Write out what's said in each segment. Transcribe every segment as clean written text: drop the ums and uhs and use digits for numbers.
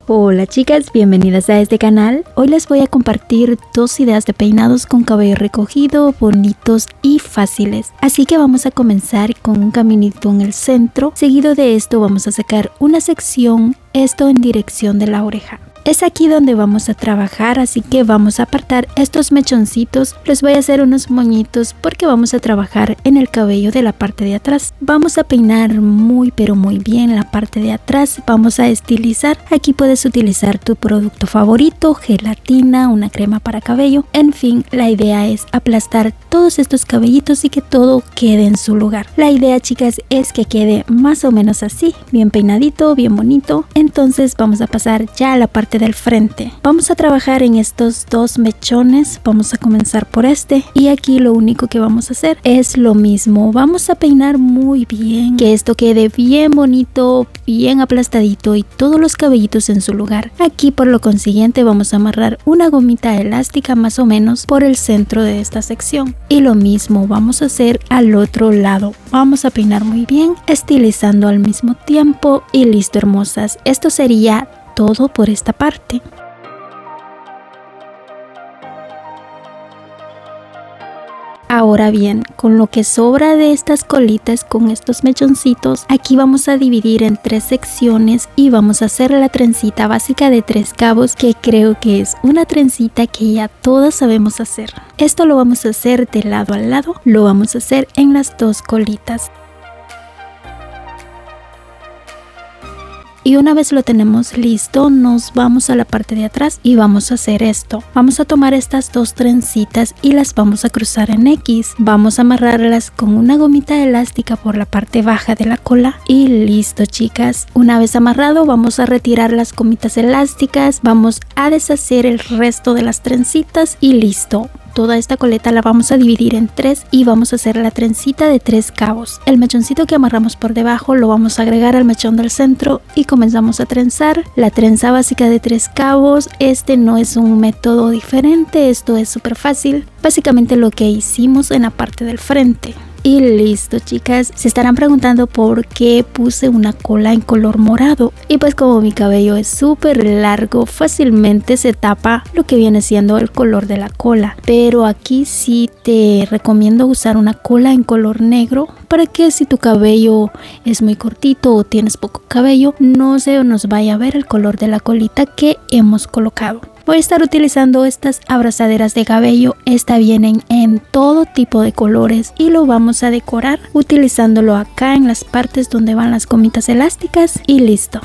Hola chicas, bienvenidas a este canal. Hoy les voy a compartir 2 ideas de peinados con cabello recogido, bonitos y fáciles. Así que vamos a comenzar con un caminito en el centro. Seguido de esto vamos a sacar una sección, esto en dirección de la oreja. Es aquí donde vamos a trabajar, así que vamos a apartar estos mechoncitos. Les voy a hacer unos moñitos porque vamos a trabajar en el cabello de la parte de atrás. Vamos a peinar muy bien la parte de atrás. Vamos a estilizar. Aquí puedes utilizar tu producto favorito, gelatina, una crema para cabello. En fin, la idea es aplastar todos estos cabellitos y que todo quede en su lugar. La idea, chicas, es que quede más o menos así, bien peinadito, bien bonito. Entonces vamos a pasar ya a la parte del frente. Vamos a trabajar en estos 2 mechones. Vamos a comenzar por este y aquí lo único que vamos a hacer es lo mismo. Vamos a peinar muy bien, que esto quede bien bonito, bien aplastadito y todos los cabellitos en su lugar. Aquí por lo consiguiente vamos a amarrar una gomita elástica más o menos por el centro de esta sección y lo mismo vamos a hacer al otro lado. Vamos a peinar muy bien, estilizando al mismo tiempo y listo, hermosas. Esto sería todo por esta parte. Ahora bien, con lo que sobra de estas colitas, con estos mechoncitos, aquí vamos a dividir en 3 secciones y vamos a hacer la trencita básica de 3 cabos, que creo que es una trencita que ya todas sabemos hacer. Esto lo vamos a hacer de lado a lado, lo vamos a hacer en las 2 colitas. Y una vez lo tenemos listo, nos vamos a la parte de atrás y vamos a hacer esto. Vamos a tomar estas 2 trencitas y las vamos a cruzar en X. Vamos a amarrarlas con una gomita elástica por la parte baja de la cola y listo, chicas. Una vez amarrado, vamos a retirar las gomitas elásticas, vamos a deshacer el resto de las trencitas y listo. Toda esta coleta la vamos a dividir en 3 y vamos a hacer la trencita de 3 cabos. El mechoncito que amarramos por debajo lo vamos a agregar al mechón del centro y comenzamos a trenzar. La trenza básica de 3 cabos, este no es un método diferente, esto es súper fácil. Básicamente lo que hicimos en la parte del frente. Y listo, chicas. Se estarán preguntando por qué puse una cola en color morado. Y pues como mi cabello es súper largo, fácilmente se tapa lo que viene siendo el color de la cola. Pero aquí sí te recomiendo usar una cola en color negro, para que si tu cabello es muy cortito o tienes poco cabello, no se nos vaya a ver el color de la colita que hemos colocado. Voy a estar utilizando estas abrazaderas de cabello. Estas vienen en todo tipo de colores y lo vamos a decorar utilizándolo acá en las partes donde van las gomitas elásticas y listo.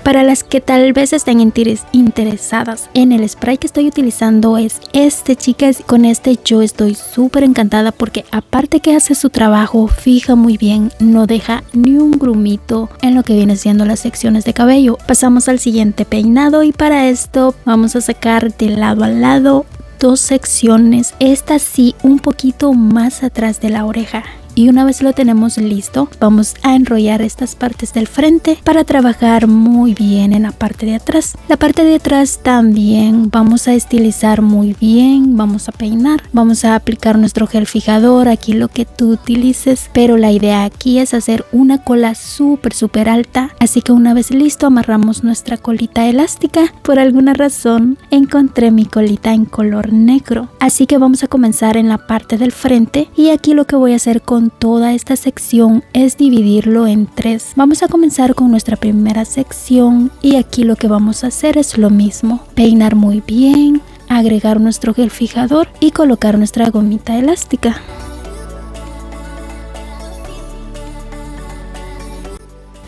Para las que tal vez estén interesadas en el spray que estoy utilizando es este, chicas. Con este yo estoy súper encantada porque aparte que hace su trabajo, fija muy bien, no deja ni un grumito en lo que viene siendo las secciones de cabello. Pasamos al siguiente peinado y para esto vamos a sacar de lado a lado 2 secciones, esta sí un poquito más atrás de la oreja. Y una vez lo tenemos listo, vamos a enrollar estas partes del frente para trabajar muy bien en la parte de atrás. La parte de atrás también vamos a estilizar muy bien, vamos a peinar, vamos a aplicar nuestro gel fijador, aquí lo que tú utilices, pero la idea aquí es hacer una cola súper alta, así que una vez listo amarramos nuestra colita elástica. Por alguna razón encontré mi colita en color negro, así que vamos a comenzar en la parte del frente y aquí lo que voy a hacer con toda esta sección es dividirlo en 3. Vamos a comenzar con nuestra primera sección y aquí lo que vamos a hacer es lo mismo, peinar muy bien, agregar nuestro gel fijador y colocar nuestra gomita elástica.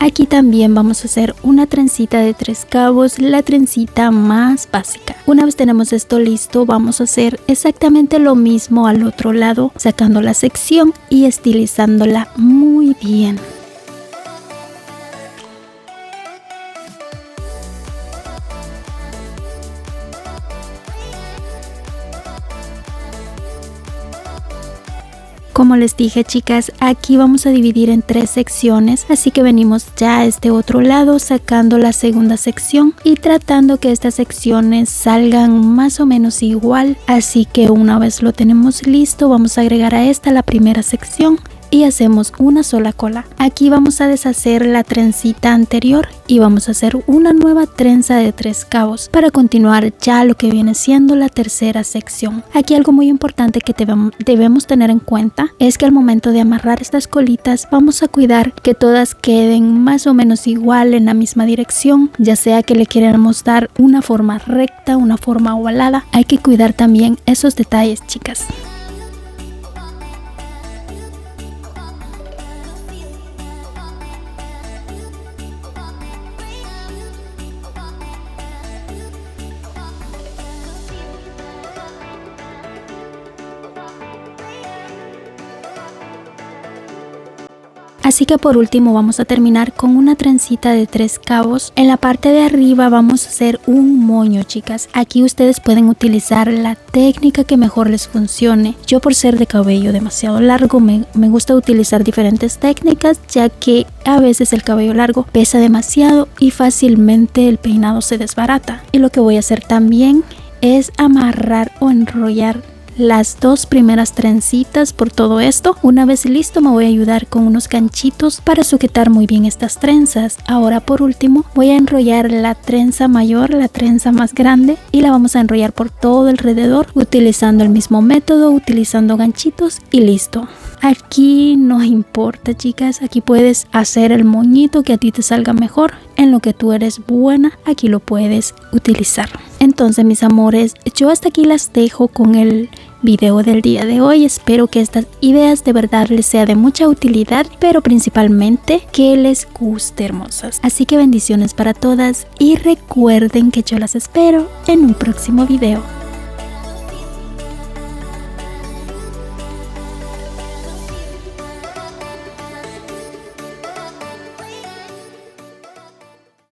Aquí también vamos a hacer una trencita de 3 cabos, la trencita más básica. Una vez tenemos esto listo, vamos a hacer exactamente lo mismo al otro lado, sacando la sección y estilizándola muy bien. Como les dije, chicas, aquí vamos a dividir en 3 secciones, así que venimos ya a este otro lado sacando la segunda sección y tratando que estas secciones salgan más o menos igual. Así que una vez lo tenemos listo, vamos a agregar a esta la primera sección y hacemos una sola cola. Aquí vamos a deshacer la trencita anterior y vamos a hacer una nueva trenza de 3 cabos para continuar ya lo que viene siendo la tercera sección. Aquí algo muy importante que debemos tener en cuenta es que al momento de amarrar estas colitas vamos a cuidar que todas queden más o menos igual en la misma dirección, ya sea que le queramos dar una forma recta, una forma ovalada. Hay que cuidar también esos detalles, chicas. Así que por último vamos a terminar con una trencita de 3 cabos. En la parte de arriba vamos a hacer un moño, chicas. Aquí ustedes pueden utilizar la técnica que mejor les funcione. Yo, por ser de cabello demasiado largo, me gusta utilizar diferentes técnicas, ya que a veces el cabello largo pesa demasiado y fácilmente el peinado se desbarata. Y lo que voy a hacer también es amarrar o enrollar las 2 primeras trencitas por todo esto. Una vez listo, me voy a ayudar con unos ganchitos para sujetar muy bien estas trenzas. Ahora por último voy a enrollar la trenza mayor, la trenza más grande, y la vamos a enrollar por todo alrededor utilizando el mismo método, utilizando ganchitos, y listo. Aquí no importa, chicas, aquí puedes hacer el moñito que a ti te salga mejor. En lo que tú eres buena, aquí lo puedes utilizar. Entonces, mis amores, yo hasta aquí las dejo con el video del día de hoy. Espero que estas ideas de verdad les sea de mucha utilidad, pero principalmente que les guste, hermosas. Así que bendiciones para todas y recuerden que yo las espero en un próximo video.